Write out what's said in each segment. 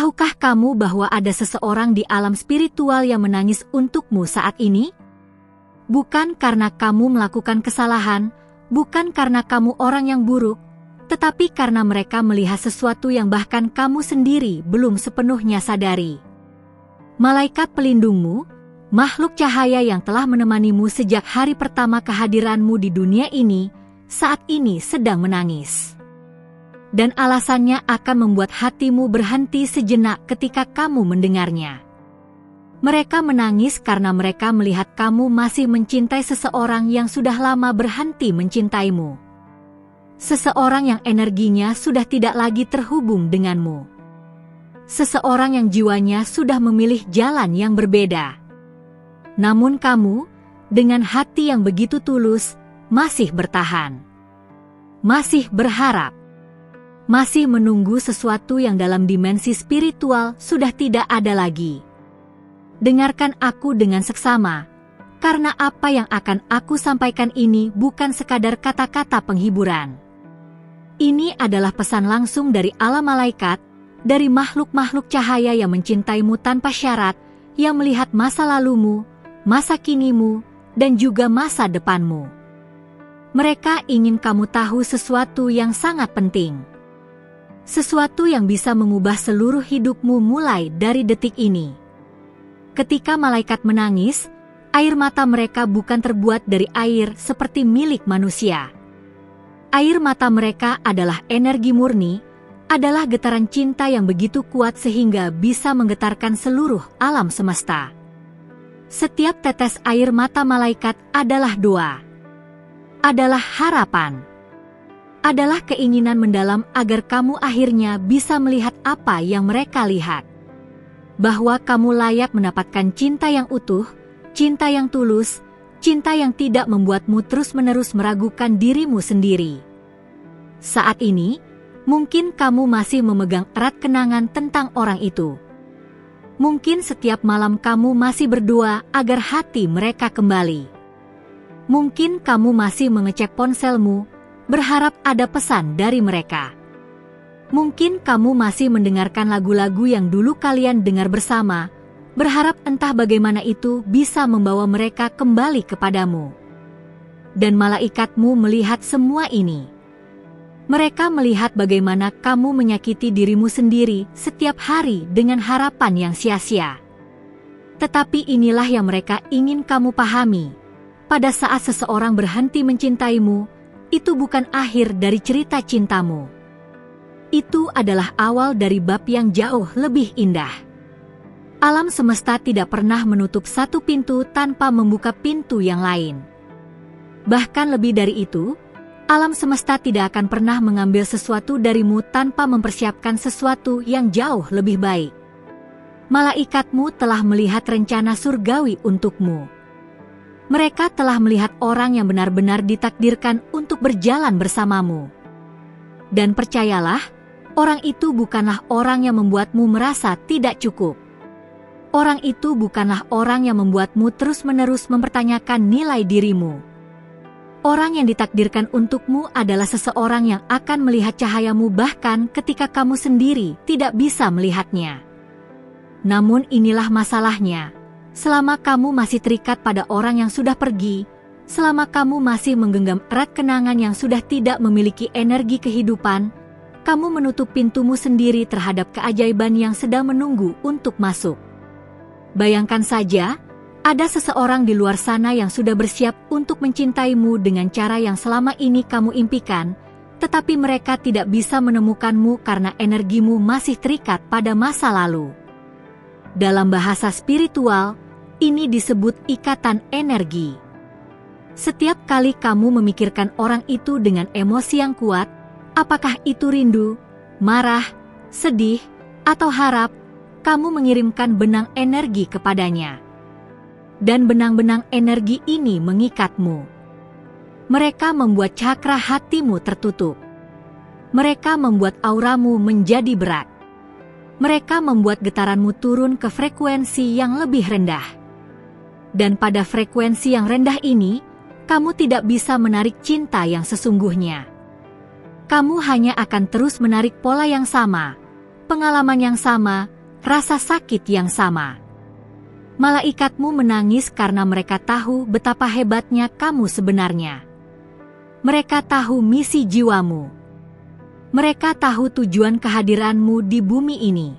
Tahukah kamu bahwa ada seseorang di alam spiritual yang menangis untukmu saat ini? Bukan karena kamu melakukan kesalahan, bukan karena kamu orang yang buruk, tetapi karena mereka melihat sesuatu yang bahkan kamu sendiri belum sepenuhnya sadari. Malaikat pelindungmu, makhluk cahaya yang telah menemanimu sejak hari pertama kehadiranmu di dunia ini, saat ini sedang menangis. Dan alasannya akan membuat hatimu berhenti sejenak ketika kamu mendengarnya. Mereka menangis karena mereka melihat kamu masih mencintai seseorang yang sudah lama berhenti mencintaimu. Seseorang yang energinya sudah tidak lagi terhubung denganmu. Seseorang yang jiwanya sudah memilih jalan yang berbeda. Namun kamu, dengan hati yang begitu tulus, masih bertahan. Masih berharap. Masih menunggu sesuatu yang dalam dimensi spiritual sudah tidak ada lagi. Dengarkan aku dengan seksama, karena apa yang akan aku sampaikan ini bukan sekadar kata-kata penghiburan. Ini adalah pesan langsung dari alam malaikat, dari makhluk-makhluk cahaya yang mencintaimu tanpa syarat, yang melihat masa lalumu, masa kinimu, dan juga masa depanmu. Mereka ingin kamu tahu sesuatu yang sangat penting. Sesuatu yang bisa mengubah seluruh hidupmu mulai dari detik ini. Ketika malaikat menangis, air mata mereka bukan terbuat dari air seperti milik manusia. Air mata mereka adalah energi murni, adalah getaran cinta yang begitu kuat sehingga bisa menggetarkan seluruh alam semesta. Setiap tetes air mata malaikat adalah doa, adalah harapan, adalah keinginan mendalam agar kamu akhirnya bisa melihat apa yang mereka lihat. Bahwa kamu layak mendapatkan cinta yang utuh, cinta yang tulus, cinta yang tidak membuatmu terus-menerus meragukan dirimu sendiri. Saat ini, mungkin kamu masih memegang erat kenangan tentang orang itu. Mungkin setiap malam kamu masih berdoa agar hati mereka kembali. Mungkin kamu masih mengecek ponselmu, berharap ada pesan dari mereka. Mungkin kamu masih mendengarkan lagu-lagu yang dulu kalian dengar bersama, berharap entah bagaimana itu bisa membawa mereka kembali kepadamu. Dan malaikatmu melihat semua ini. Mereka melihat bagaimana kamu menyakiti dirimu sendiri setiap hari dengan harapan yang sia-sia. Tetapi inilah yang mereka ingin kamu pahami. Pada saat seseorang berhenti mencintaimu, itu bukan akhir dari cerita cintamu. Itu adalah awal dari bab yang jauh lebih indah. Alam semesta tidak pernah menutup satu pintu tanpa membuka pintu yang lain. Bahkan lebih dari itu, alam semesta tidak akan pernah mengambil sesuatu darimu tanpa mempersiapkan sesuatu yang jauh lebih baik. Malaikatmu telah melihat rencana surgawi untukmu. Mereka telah melihat orang yang benar-benar ditakdirkan untuk berjalan bersamamu. Dan percayalah, orang itu bukanlah orang yang membuatmu merasa tidak cukup. Orang itu bukanlah orang yang membuatmu terus-menerus mempertanyakan nilai dirimu. Orang yang ditakdirkan untukmu adalah seseorang yang akan melihat cahayamu bahkan ketika kamu sendiri tidak bisa melihatnya. Namun inilah masalahnya. Selama kamu masih terikat pada orang yang sudah pergi, selama kamu masih menggenggam erat kenangan yang sudah tidak memiliki energi kehidupan, kamu menutup pintumu sendiri terhadap keajaiban yang sedang menunggu untuk masuk. Bayangkan saja, ada seseorang di luar sana yang sudah bersiap untuk mencintaimu dengan cara yang selama ini kamu impikan, tetapi mereka tidak bisa menemukanmu karena energimu masih terikat pada masa lalu. Dalam bahasa spiritual, ini disebut ikatan energi. Setiap kali kamu memikirkan orang itu dengan emosi yang kuat, apakah itu rindu, marah, sedih, atau harap, kamu mengirimkan benang energi kepadanya. Dan benang-benang energi ini mengikatmu. Mereka membuat cakra hatimu tertutup. Mereka membuat auramu menjadi berat. Mereka membuat getaranmu turun ke frekuensi yang lebih rendah. Dan pada frekuensi yang rendah ini, kamu tidak bisa menarik cinta yang sesungguhnya. Kamu hanya akan terus menarik pola yang sama, pengalaman yang sama, rasa sakit yang sama. Malaikatmu menangis karena mereka tahu betapa hebatnya kamu sebenarnya. Mereka tahu misi jiwamu. Mereka tahu tujuan kehadiranmu di bumi ini.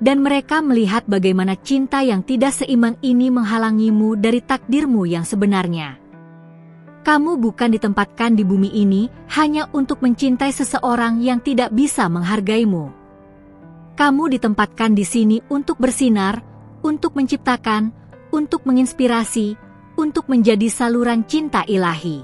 Dan mereka melihat bagaimana cinta yang tidak seimbang ini menghalangimu dari takdirmu yang sebenarnya. Kamu bukan ditempatkan di bumi ini hanya untuk mencintai seseorang yang tidak bisa menghargaimu. Kamu ditempatkan di sini untuk bersinar, untuk menciptakan, untuk menginspirasi, untuk menjadi saluran cinta ilahi.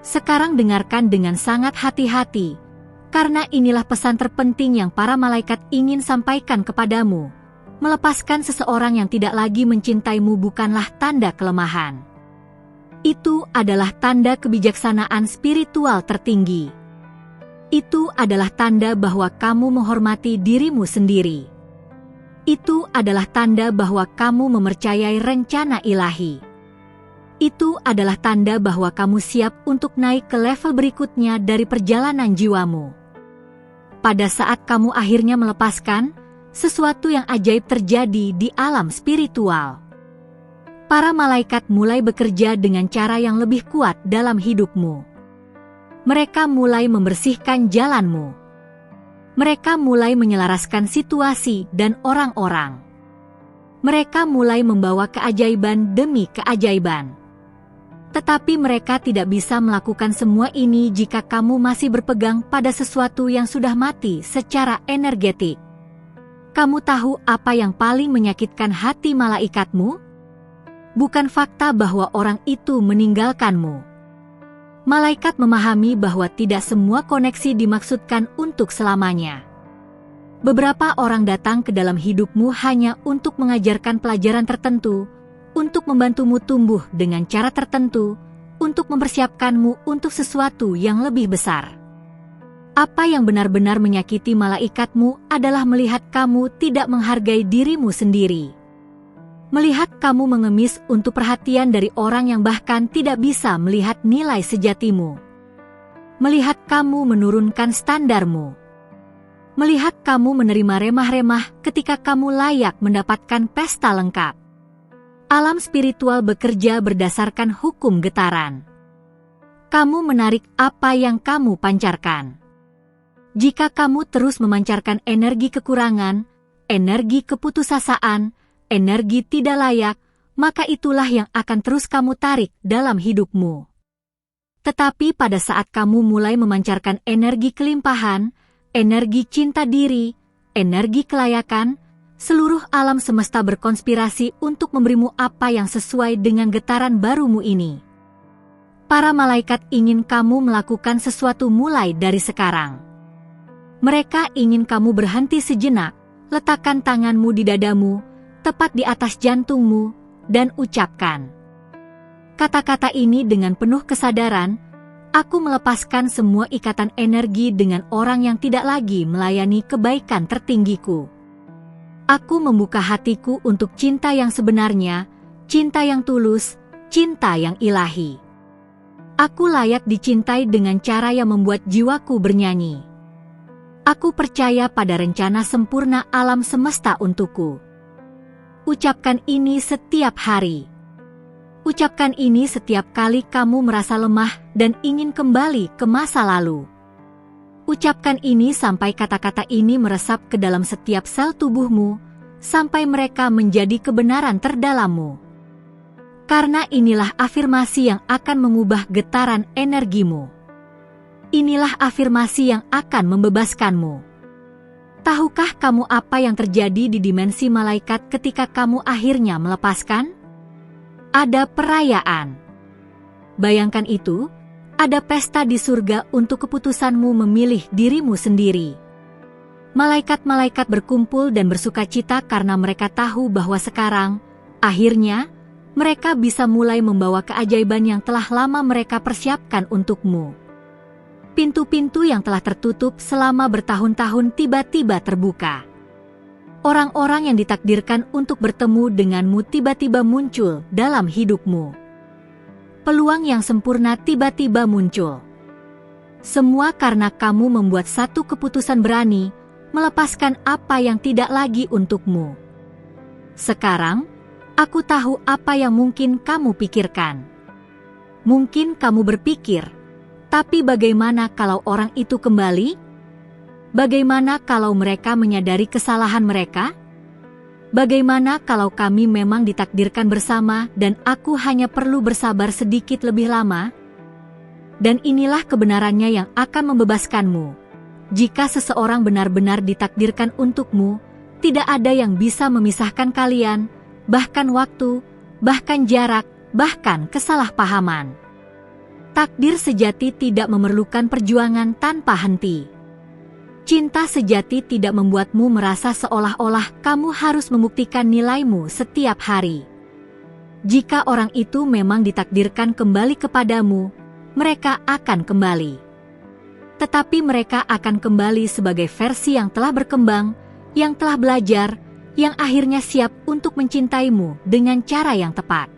Sekarang dengarkan dengan sangat hati-hati, karena inilah pesan terpenting yang para malaikat ingin sampaikan kepadamu. Melepaskan seseorang yang tidak lagi mencintaimu bukanlah tanda kelemahan. Itu adalah tanda kebijaksanaan spiritual tertinggi. Itu adalah tanda bahwa kamu menghormati dirimu sendiri. Itu adalah tanda bahwa kamu mempercayai rencana ilahi. Itu adalah tanda bahwa kamu siap untuk naik ke level berikutnya dari perjalanan jiwamu. Pada saat kamu akhirnya melepaskan, sesuatu yang ajaib terjadi di alam spiritual. Para malaikat mulai bekerja dengan cara yang lebih kuat dalam hidupmu. Mereka mulai membersihkan jalanmu. Mereka mulai menyelaraskan situasi dan orang-orang. Mereka mulai membawa keajaiban demi keajaiban. Tetapi mereka tidak bisa melakukan semua ini jika kamu masih berpegang pada sesuatu yang sudah mati secara energetik. Kamu tahu apa yang paling menyakitkan hati malaikatmu? Bukan fakta bahwa orang itu meninggalkanmu. Malaikat memahami bahwa tidak semua koneksi dimaksudkan untuk selamanya. Beberapa orang datang ke dalam hidupmu hanya untuk mengajarkan pelajaran tertentu, untuk membantumu tumbuh dengan cara tertentu, untuk mempersiapkanmu untuk sesuatu yang lebih besar. Apa yang benar-benar menyakiti malaikatmu adalah melihat kamu tidak menghargai dirimu sendiri. Melihat kamu mengemis untuk perhatian dari orang yang bahkan tidak bisa melihat nilai sejatimu. Melihat kamu menurunkan standarmu. Melihat kamu menerima remah-remah ketika kamu layak mendapatkan pesta lengkap. Alam spiritual bekerja berdasarkan hukum getaran. Kamu menarik apa yang kamu pancarkan. Jika kamu terus memancarkan energi kekurangan, energi keputusasaan, energi tidak layak, maka itulah yang akan terus kamu tarik dalam hidupmu. Tetapi pada saat kamu mulai memancarkan energi kelimpahan, energi cinta diri, energi kelayakan, seluruh alam semesta berkonspirasi untuk memberimu apa yang sesuai dengan getaran barumu ini. Para malaikat ingin kamu melakukan sesuatu mulai dari sekarang. Mereka ingin kamu berhenti sejenak, letakkan tanganmu di dadamu, tepat di atas jantungmu, dan ucapkan kata-kata ini dengan penuh kesadaran. Aku melepaskan semua ikatan energi dengan orang yang tidak lagi melayani kebaikan tertinggiku. Aku membuka hatiku untuk cinta yang sebenarnya, cinta yang tulus, cinta yang ilahi. Aku layak dicintai dengan cara yang membuat jiwaku bernyanyi. Aku percaya pada rencana sempurna alam semesta untukku. Ucapkan ini setiap hari. Ucapkan ini setiap kali kamu merasa lemah dan ingin kembali ke masa lalu. Ucapkan ini sampai kata-kata ini meresap ke dalam setiap sel tubuhmu, sampai mereka menjadi kebenaran terdalammu. Karena inilah afirmasi yang akan mengubah getaran energimu. Inilah afirmasi yang akan membebaskanmu. Tahukah kamu apa yang terjadi di dimensi malaikat ketika kamu akhirnya melepaskan? Ada perayaan. Bayangkan itu, ada pesta di surga untuk keputusanmu memilih dirimu sendiri. Malaikat-malaikat berkumpul dan bersukacita karena mereka tahu bahwa sekarang, akhirnya, mereka bisa mulai membawa keajaiban yang telah lama mereka persiapkan untukmu. Pintu-pintu yang telah tertutup selama bertahun-tahun tiba-tiba terbuka. Orang-orang yang ditakdirkan untuk bertemu denganmu tiba-tiba muncul dalam hidupmu. Peluang yang sempurna tiba-tiba muncul. Semua karena kamu membuat satu keputusan berani, melepaskan apa yang tidak lagi untukmu. Sekarang, aku tahu apa yang mungkin kamu pikirkan. Mungkin kamu berpikir, tapi bagaimana kalau orang itu kembali? Bagaimana kalau mereka menyadari kesalahan mereka? Bagaimana kalau kami memang ditakdirkan bersama dan aku hanya perlu bersabar sedikit lebih lama? Dan inilah kebenarannya yang akan membebaskanmu. Jika seseorang benar-benar ditakdirkan untukmu, tidak ada yang bisa memisahkan kalian, bahkan waktu, bahkan jarak, bahkan kesalahpahaman. Takdir sejati tidak memerlukan perjuangan tanpa henti. Cinta sejati tidak membuatmu merasa seolah-olah kamu harus membuktikan nilaimu setiap hari. Jika orang itu memang ditakdirkan kembali kepadamu, mereka akan kembali. Tetapi mereka akan kembali sebagai versi yang telah berkembang, yang telah belajar, yang akhirnya siap untuk mencintaimu dengan cara yang tepat.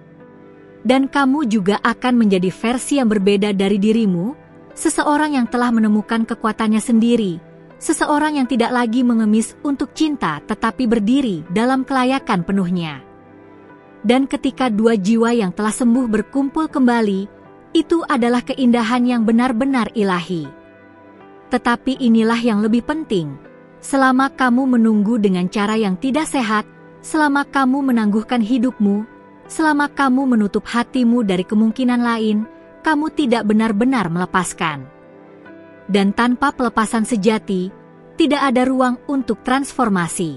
Dan kamu juga akan menjadi versi yang berbeda dari dirimu, seseorang yang telah menemukan kekuatannya sendiri, seseorang yang tidak lagi mengemis untuk cinta tetapi berdiri dalam kelayakan penuhnya. Dan ketika dua jiwa yang telah sembuh berkumpul kembali, itu adalah keindahan yang benar-benar ilahi. Tetapi inilah yang lebih penting. Selama kamu menunggu dengan cara yang tidak sehat, selama kamu menangguhkan hidupmu, selama kamu menutup hatimu dari kemungkinan lain, kamu tidak benar-benar melepaskan. Dan tanpa pelepasan sejati, tidak ada ruang untuk transformasi.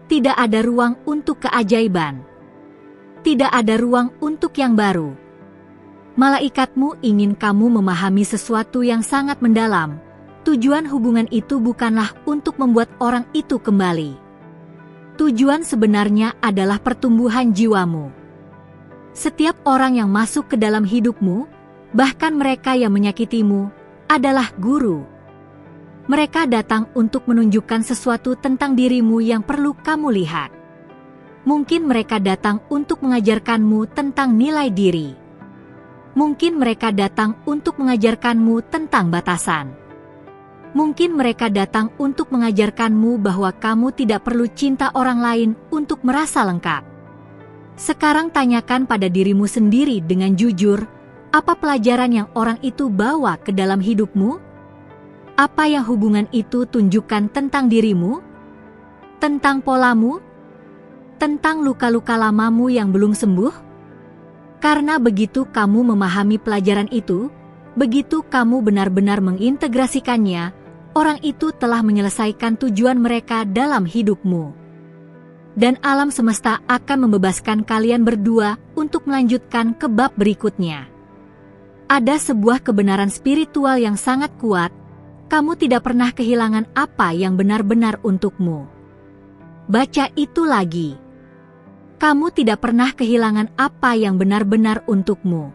Tidak ada ruang untuk keajaiban. Tidak ada ruang untuk yang baru. Malaikatmu ingin kamu memahami sesuatu yang sangat mendalam. Tujuan hubungan itu bukanlah untuk membuat orang itu kembali. Tujuan sebenarnya adalah pertumbuhan jiwamu. Setiap orang yang masuk ke dalam hidupmu, bahkan mereka yang menyakitimu, adalah guru. Mereka datang untuk menunjukkan sesuatu tentang dirimu yang perlu kamu lihat. Mungkin mereka datang untuk mengajarkanmu tentang nilai diri. Mungkin mereka datang untuk mengajarkanmu tentang batasan. Mungkin mereka datang untuk mengajarkanmu bahwa kamu tidak perlu cinta orang lain untuk merasa lengkap. Sekarang tanyakan pada dirimu sendiri dengan jujur, apa pelajaran yang orang itu bawa ke dalam hidupmu? Apa yang hubungan itu tunjukkan tentang dirimu? Tentang polamu? Tentang luka-luka lamamu yang belum sembuh? Karena begitu kamu memahami pelajaran itu, begitu kamu benar-benar mengintegrasikannya, orang itu telah menyelesaikan tujuan mereka dalam hidupmu. Dan alam semesta akan membebaskan kalian berdua untuk melanjutkan ke bab berikutnya. Ada sebuah kebenaran spiritual yang sangat kuat, kamu tidak pernah kehilangan apa yang benar-benar untukmu. Baca itu lagi. Kamu tidak pernah kehilangan apa yang benar-benar untukmu.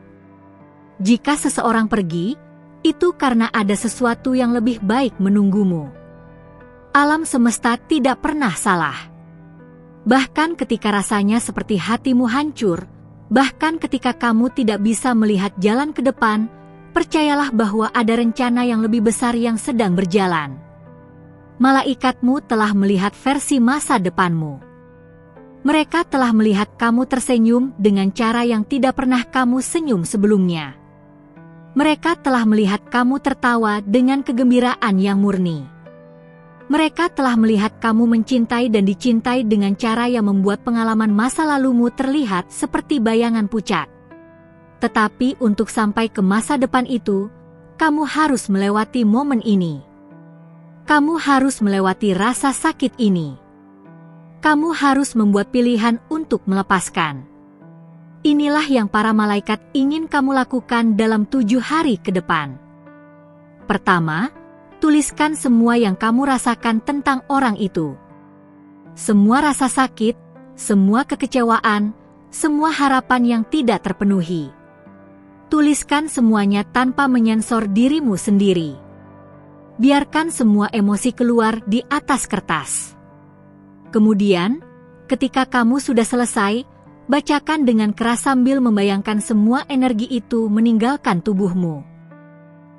Jika seseorang pergi, itu karena ada sesuatu yang lebih baik menunggumu. Alam semesta tidak pernah salah. Bahkan ketika rasanya seperti hatimu hancur, bahkan ketika kamu tidak bisa melihat jalan ke depan, percayalah bahwa ada rencana yang lebih besar yang sedang berjalan. Malaikatmu telah melihat versi masa depanmu. Mereka telah melihat kamu tersenyum dengan cara yang tidak pernah kamu senyum sebelumnya. Mereka telah melihat kamu tertawa dengan kegembiraan yang murni. Mereka telah melihat kamu mencintai dan dicintai dengan cara yang membuat pengalaman masa lalumu terlihat seperti bayangan pucat. Tetapi untuk sampai ke masa depan itu, kamu harus melewati momen ini. Kamu harus melewati rasa sakit ini. Kamu harus membuat pilihan untuk melepaskan. Inilah yang para malaikat ingin kamu lakukan dalam 7 hari ke depan. Pertama, tuliskan semua yang kamu rasakan tentang orang itu. Semua rasa sakit, semua kekecewaan, semua harapan yang tidak terpenuhi. Tuliskan semuanya tanpa menyensor dirimu sendiri. Biarkan semua emosi keluar di atas kertas. Kemudian, ketika kamu sudah selesai, bacakan dengan keras sambil membayangkan semua energi itu meninggalkan tubuhmu.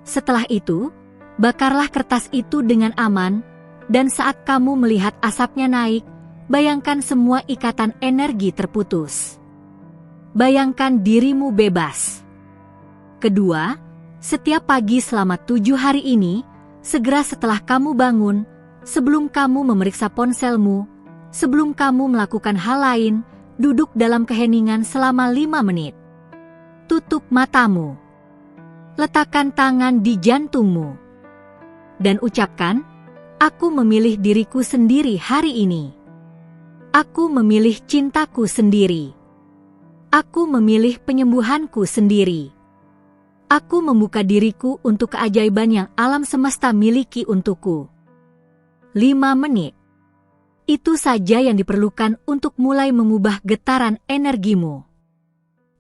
Setelah itu, bakarlah kertas itu dengan aman, Dan saat kamu melihat asapnya naik, bayangkan semua ikatan energi terputus. Bayangkan dirimu bebas. Kedua, setiap pagi selama 7 hari ini, segera setelah kamu bangun, sebelum kamu memeriksa ponselmu, sebelum kamu melakukan hal lain, duduk dalam keheningan selama 5 menit. Tutup matamu. Letakkan tangan di jantungmu. Dan ucapkan, aku memilih diriku sendiri hari ini. Aku memilih cintaku sendiri. Aku memilih penyembuhanku sendiri. Aku membuka diriku untuk keajaiban yang alam semesta miliki untukku. 5 menit. Itu saja yang diperlukan untuk mulai mengubah getaran energimu.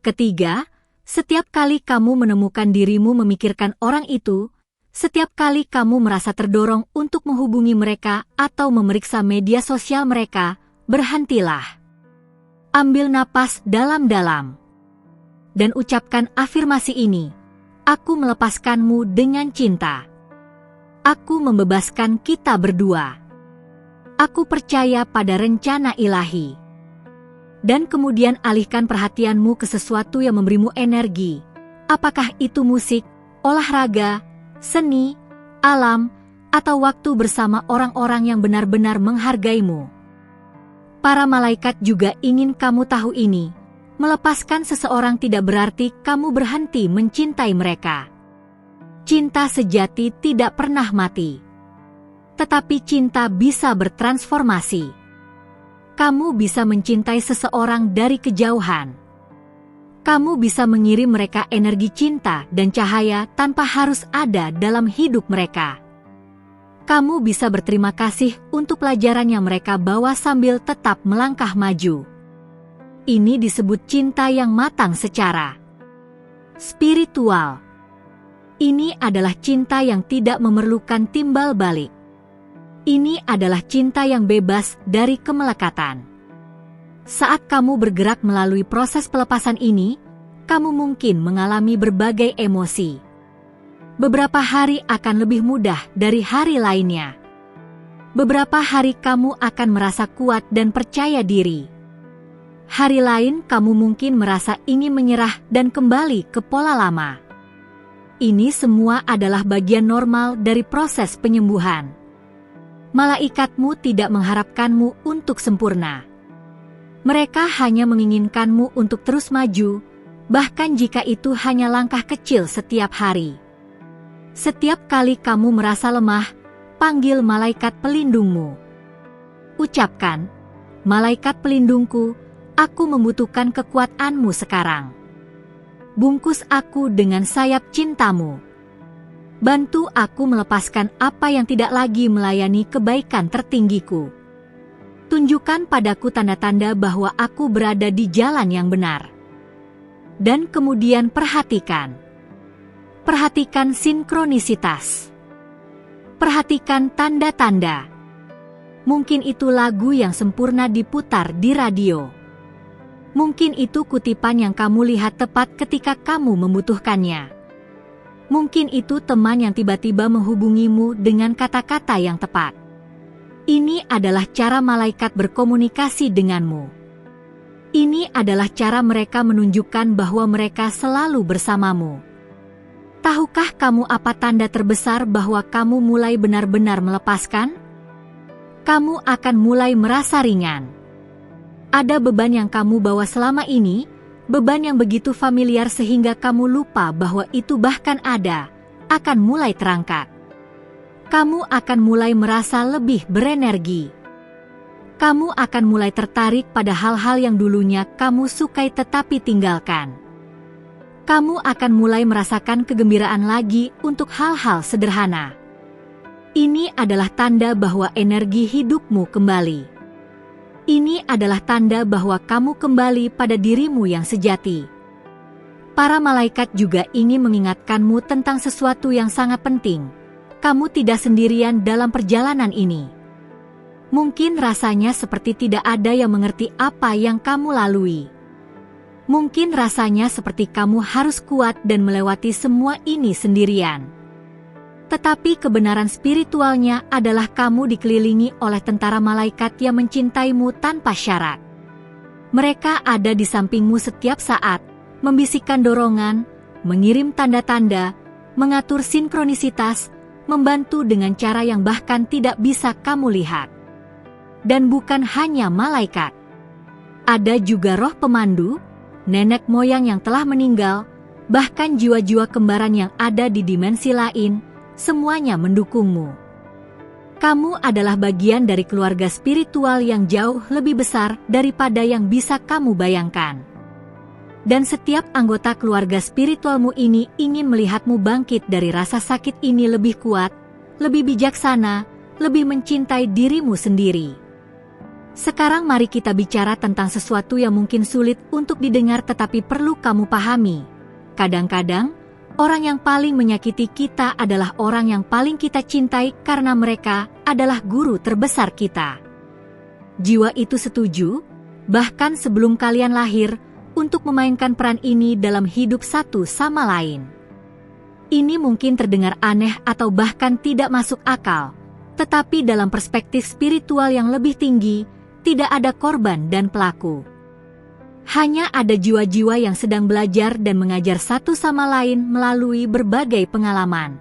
Ketiga, setiap kali kamu menemukan dirimu memikirkan orang itu, setiap kali kamu merasa terdorong untuk menghubungi mereka atau memeriksa media sosial mereka, berhentilah. Ambil napas dalam-dalam. Dan ucapkan afirmasi ini. Aku melepaskanmu dengan cinta. Aku membebaskan kita berdua. Aku percaya pada rencana ilahi. Dan kemudian alihkan perhatianmu ke sesuatu yang memberimu energi. Apakah itu musik, olahraga, seni, alam, atau waktu bersama orang-orang yang benar-benar menghargaimu. Para malaikat juga ingin kamu tahu ini. Melepaskan seseorang tidak berarti kamu berhenti mencintai mereka. Cinta sejati tidak pernah mati. Tetapi cinta bisa bertransformasi. Kamu bisa mencintai seseorang dari kejauhan. Kamu bisa mengirim mereka energi cinta dan cahaya tanpa harus ada dalam hidup mereka. Kamu bisa berterima kasih untuk pelajaran yang mereka bawa sambil tetap melangkah maju. Ini disebut cinta yang matang secara spiritual. Ini adalah cinta yang tidak memerlukan timbal balik. Ini adalah cinta yang bebas dari kemelekatan. Saat kamu bergerak melalui proses pelepasan ini, kamu mungkin mengalami berbagai emosi. Beberapa hari akan lebih mudah dari hari lainnya. Beberapa hari kamu akan merasa kuat dan percaya diri. Hari lain kamu mungkin merasa ingin menyerah dan kembali ke pola lama. Ini semua adalah bagian normal dari proses penyembuhan. Malaikatmu tidak mengharapkanmu untuk sempurna. Mereka hanya menginginkanmu untuk terus maju, bahkan jika itu hanya langkah kecil setiap hari. Setiap kali kamu merasa lemah, panggil malaikat pelindungmu. Ucapkan, malaikat pelindungku, aku membutuhkan kekuatanmu sekarang. Bungkus aku dengan sayap cintamu. Bantu aku melepaskan apa yang tidak lagi melayani kebaikan tertinggiku. Tunjukkan padaku tanda-tanda bahwa aku berada di jalan yang benar. Dan kemudian perhatikan. Perhatikan sinkronisitas. Perhatikan tanda-tanda. Mungkin itu lagu yang sempurna diputar di radio. Mungkin itu kutipan yang kamu lihat tepat ketika kamu membutuhkannya. Mungkin itu teman yang tiba-tiba menghubungimu dengan kata-kata yang tepat. Ini adalah cara malaikat berkomunikasi denganmu. Ini adalah cara mereka menunjukkan bahwa mereka selalu bersamamu. Tahukah kamu apa tanda terbesar bahwa kamu mulai benar-benar melepaskan? Kamu akan mulai merasa ringan. Ada beban yang kamu bawa selama ini, beban yang begitu familiar sehingga kamu lupa bahwa itu bahkan ada, akan mulai terangkat. Kamu akan mulai merasa lebih berenergi. Kamu akan mulai tertarik pada hal-hal yang dulunya kamu sukai tetapi tinggalkan. Kamu akan mulai merasakan kegembiraan lagi untuk hal-hal sederhana. Ini adalah tanda bahwa energi hidupmu kembali. Ini adalah tanda bahwa kamu kembali pada dirimu yang sejati. Para malaikat juga ingin mengingatkanmu tentang sesuatu yang sangat penting. Kamu tidak sendirian dalam perjalanan ini. Mungkin rasanya seperti tidak ada yang mengerti apa yang kamu lalui. Mungkin rasanya seperti kamu harus kuat dan melewati semua ini sendirian. Tetapi kebenaran spiritualnya adalah kamu dikelilingi oleh tentara malaikat yang mencintaimu tanpa syarat. Mereka ada di sampingmu setiap saat, membisikkan dorongan, mengirim tanda-tanda, mengatur sinkronisitas, membantu dengan cara yang bahkan tidak bisa kamu lihat. Dan bukan hanya malaikat. Ada juga roh pemandu, nenek moyang yang telah meninggal, bahkan jiwa-jiwa kembaran yang ada di dimensi lain, semuanya mendukungmu. Kamu adalah bagian dari keluarga spiritual yang jauh lebih besar daripada yang bisa kamu bayangkan. Dan setiap anggota keluarga spiritualmu ini ingin melihatmu bangkit dari rasa sakit ini lebih kuat, lebih bijaksana, lebih mencintai dirimu sendiri. Sekarang mari kita bicara tentang sesuatu yang mungkin sulit untuk didengar tetapi perlu kamu pahami. Kadang-kadang, orang yang paling menyakiti kita adalah orang yang paling kita cintai karena mereka adalah guru terbesar kita. Jiwa itu setuju, bahkan sebelum kalian lahir, untuk memainkan peran ini dalam hidup satu sama lain. Ini mungkin terdengar aneh atau bahkan tidak masuk akal, tetapi dalam perspektif spiritual yang lebih tinggi, tidak ada korban dan pelaku. Hanya ada jiwa-jiwa yang sedang belajar dan mengajar satu sama lain melalui berbagai pengalaman.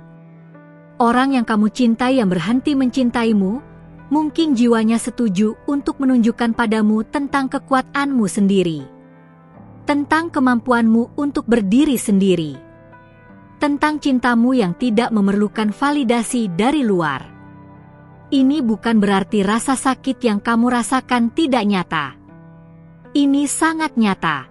Orang yang kamu cintai yang berhenti mencintaimu, mungkin jiwanya setuju untuk menunjukkan padamu tentang kekuatanmu sendiri. Tentang kemampuanmu untuk berdiri sendiri. Tentang cintamu yang tidak memerlukan validasi dari luar. Ini bukan berarti rasa sakit yang kamu rasakan tidak nyata. Ini sangat nyata.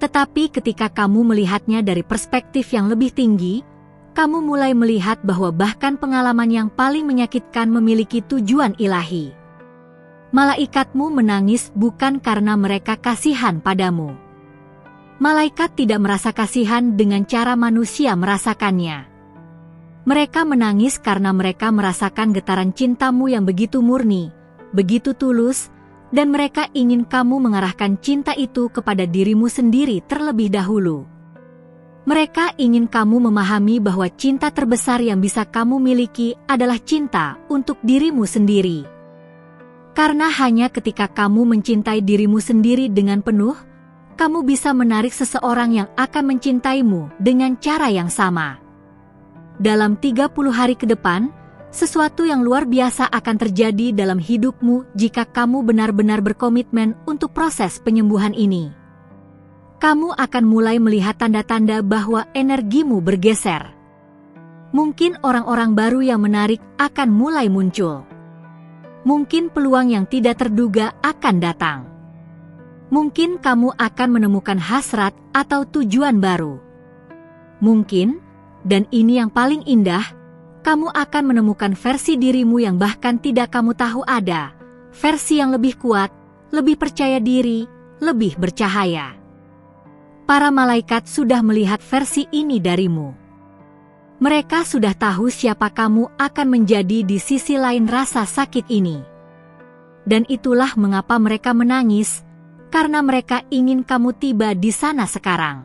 Tetapi ketika kamu melihatnya dari perspektif yang lebih tinggi, kamu mulai melihat bahwa bahkan pengalaman yang paling menyakitkan memiliki tujuan ilahi. Malaikatmu menangis bukan karena mereka kasihan padamu. Malaikat tidak merasa kasihan dengan cara manusia merasakannya. Mereka menangis karena mereka merasakan getaran cintamu yang begitu murni, begitu tulus, dan mereka ingin kamu mengarahkan cinta itu kepada dirimu sendiri terlebih dahulu. Mereka ingin kamu memahami bahwa cinta terbesar yang bisa kamu miliki adalah cinta untuk dirimu sendiri. Karena hanya ketika kamu mencintai dirimu sendiri dengan penuh, kamu bisa menarik seseorang yang akan mencintaimu dengan cara yang sama. Dalam 30 hari ke depan, sesuatu yang luar biasa akan terjadi dalam hidupmu jika kamu benar-benar berkomitmen untuk proses penyembuhan ini. Kamu akan mulai melihat tanda-tanda bahwa energimu bergeser. Mungkin orang-orang baru yang menarik akan mulai muncul. Mungkin peluang yang tidak terduga akan datang. Mungkin kamu akan menemukan hasrat atau tujuan baru. Mungkin, dan ini yang paling indah, kamu akan menemukan versi dirimu yang bahkan tidak kamu tahu ada, versi yang lebih kuat, lebih percaya diri, lebih bercahaya. Para malaikat sudah melihat versi ini darimu. Mereka sudah tahu siapa kamu akan menjadi di sisi lain rasa sakit ini. Dan itulah mengapa mereka menangis, karena mereka ingin kamu tiba di sana sekarang.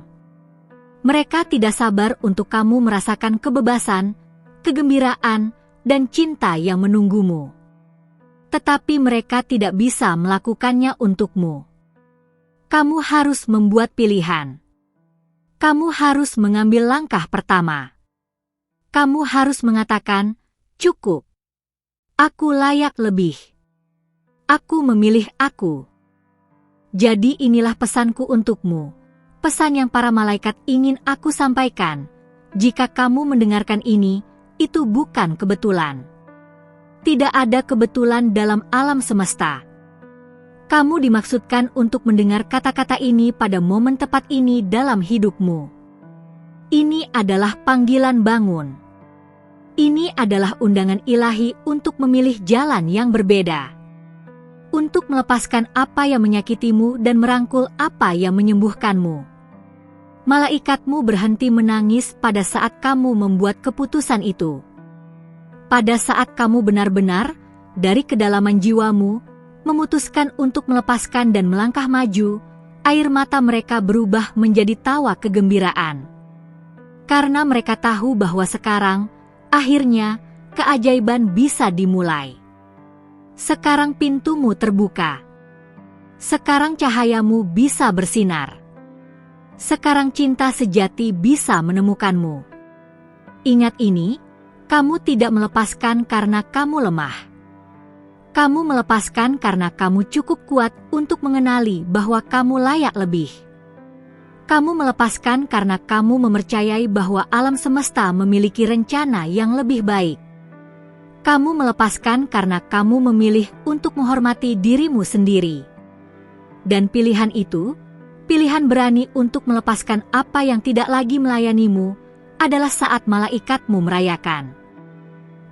Mereka tidak sabar untuk kamu merasakan kebebasan, kegembiraan, dan cinta yang menunggumu. Tetapi mereka tidak bisa melakukannya untukmu. Kamu harus membuat pilihan. Kamu harus mengambil langkah pertama. Kamu harus mengatakan, cukup. Aku layak lebih. Aku memilih aku. Jadi inilah pesanku untukmu. Pesan yang para malaikat ingin aku sampaikan. Jika kamu mendengarkan ini, itu bukan kebetulan. Tidak ada kebetulan dalam alam semesta. Kamu dimaksudkan untuk mendengar kata-kata ini pada momen tepat ini dalam hidupmu. Ini adalah panggilan bangun. Ini adalah undangan ilahi untuk memilih jalan yang berbeda. Untuk melepaskan apa yang menyakitimu dan merangkul apa yang menyembuhkanmu. Malaikatmu berhenti menangis pada saat kamu membuat keputusan itu. Pada saat kamu benar-benar, dari kedalaman jiwamu, memutuskan untuk melepaskan dan melangkah maju, air mata mereka berubah menjadi tawa kegembiraan. Karena mereka tahu bahwa sekarang, Akhirnya, keajaiban bisa dimulai. Sekarang pintumu terbuka. Sekarang cahayamu bisa bersinar. Sekarang cinta sejati bisa menemukanmu. Ingat ini, kamu tidak melepaskan karena kamu lemah. Kamu melepaskan karena kamu cukup kuat untuk mengenali bahwa kamu layak lebih. Kamu melepaskan karena kamu mempercayai bahwa alam semesta memiliki rencana yang lebih baik. Kamu melepaskan karena kamu memilih untuk menghormati dirimu sendiri. Dan pilihan itu, pilihan berani untuk melepaskan apa yang tidak lagi melayanimu, adalah saat malaikatmu merayakan.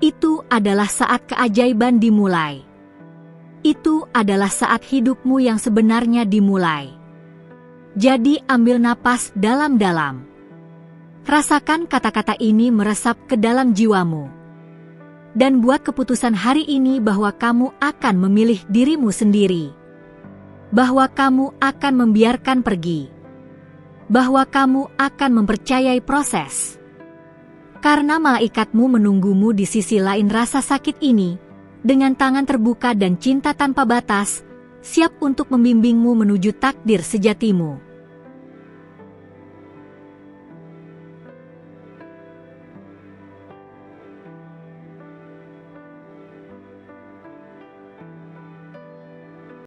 Itu adalah saat keajaiban dimulai. Itu adalah saat hidupmu yang sebenarnya dimulai. Jadi ambil napas dalam-dalam. Rasakan kata-kata ini meresap ke dalam jiwamu. Dan buat keputusan hari ini bahwa kamu akan memilih dirimu sendiri. Bahwa kamu akan membiarkan pergi. Bahwa kamu akan mempercayai proses. Karena malaikatmu menunggumu di sisi lain rasa sakit ini, dengan tangan terbuka dan cinta tanpa batas, siap untuk membimbingmu menuju takdir sejatimu.